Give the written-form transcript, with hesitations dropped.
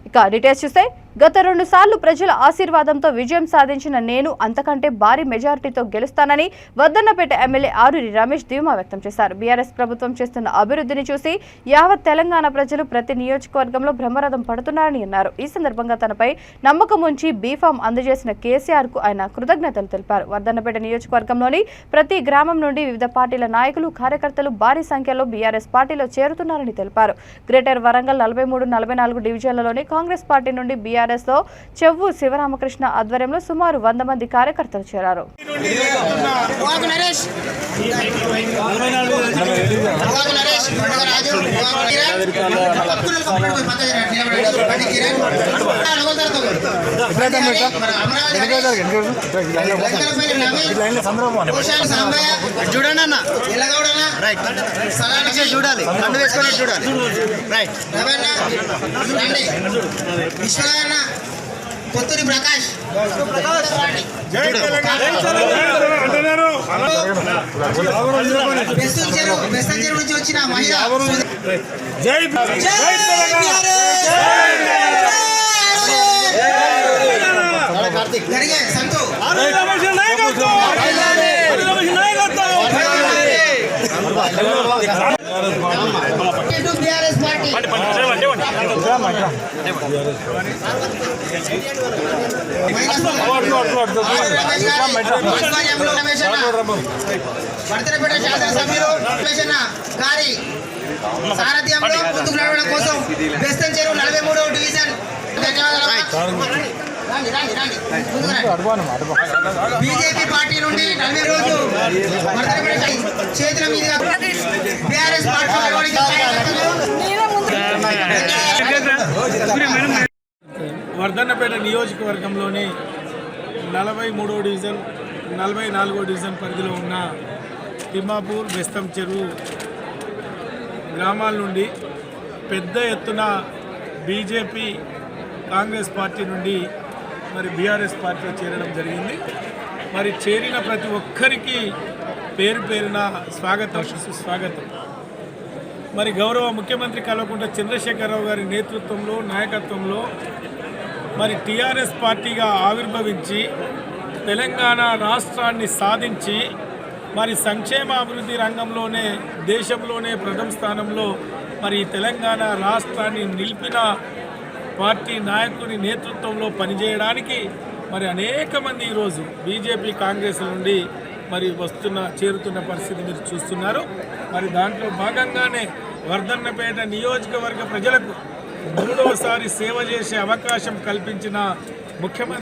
ఇక డీటెయిల్స్ చూస్తే గత 2 సార్లు ప్రజల ఆశీర్వాదంతో విజయం సాధించిన నేను అంతకంటే భారీ మెజారిటీతో గెలుస్తానని వర్ధన్నపేట ఎమ్మెల్యే ఆరూరి రమేష్ ధీమా వ్యక్తం చేశారు. బీఆర్ఎస్ ప్రభుత్వం చేస్తున్న అభివృద్ధిని చూసి యావత్ తెలంగాణ ప్రజలు ప్రతి నియోజకవర్గంలో బ్రహ్మరథం పడుతున్నారని అన్నారు. ఈ సందర్భంగా తనపై నమ్మకం ఉంచి బీఫామ్ అందజేసిన కేసీఆర్ కు ఆయన కృతజ్ఞతలు తెలిపారు. వర్ధన్నపేట నియోజకవర్గంలోని ప్రతి గ్రామం నుండి వివిధ పార్టీల నాయకులు కార్యకర్తలు భారీ సంఖ్యలో బీఆర్ఎస్ పార్టీలో చేరుతున్నారని తెలిపారు. గ్రేటర్ వరంగల్ 43, 44 డివిజన్లలోని కాంగ్రెస్ పార్టీ నుండి బీఆర్ఎస్ లో చెవ్వు శివరామకృష్ణ ఆధ్వర్యంలో సుమారు 100 మంది కార్యకర్తలు చేరారు. చూడాలి కొత్తూరి ప్రకాష్ బెస్తంచెరు నుంచి వచ్చిన మహిళ జరిగే సంతు బీఆర్ఎస్ పార్టీ వర్ధన్నపేట శాసనసభ్యులు గారి సారథ్యంలో ముందుకు నడవడం కోసం బెస్తంచెరు 43వ డివిజన్ బీజేపీ పార్టీ నుండి 40 రోజు వర్ధన్నపేట చేతుల మీదుగా బీఆర్ఎస్ పార్టీ వర్ధన్నపేట నియోజకవర్గంలోని 43వ డివిజన్ 44వ డివిజన్ పరిధిలో ఉన్న తిమ్మాపూర్ బెస్తంచెరు గ్రామాల నుండి పెద్ద ఎత్తున బీజేపీ కాంగ్రెస్ పార్టీ నుండి మరి బీఆర్ఎస్ పార్టీలో చేరడం జరిగింది. మరి చేరిన ప్రతి ఒక్కరికి పేరు పేరున స్వాగతం సుస్వాగతం. మరి గౌరవ ముఖ్యమంత్రి కల్వకుంట్ల చంద్రశేఖరరావు గారి నేతృత్వంలో నాయకత్వంలో మరి టీఆర్ఎస్ పార్టీగా ఆవిర్భవించి తెలంగాణ రాష్ట్రాన్ని సాధించి మరి సంక్షేమ అభివృద్ధి రంగంలోనే దేశంలోనే ప్రథమ స్థానంలో మరి తెలంగాణ రాష్ట్రాన్ని నిలిపిన పార్టీ నాయకుని నేతృత్వంలో పనిచేయడానికి మరి అనేక మంది ఈరోజు బీజేపీ కాంగ్రెస్ నుండి మరి చేరుతున్న పరిస్థితి మీరు చూస్తున్నారు. మరి దాంట్లో భాగంగానే వర్ధన్నపేట నియోజకవర్గ ప్రజలకు 3వసారి సేవ చేసే అవకాశం కల్పించిన ముఖ్యమంత్రి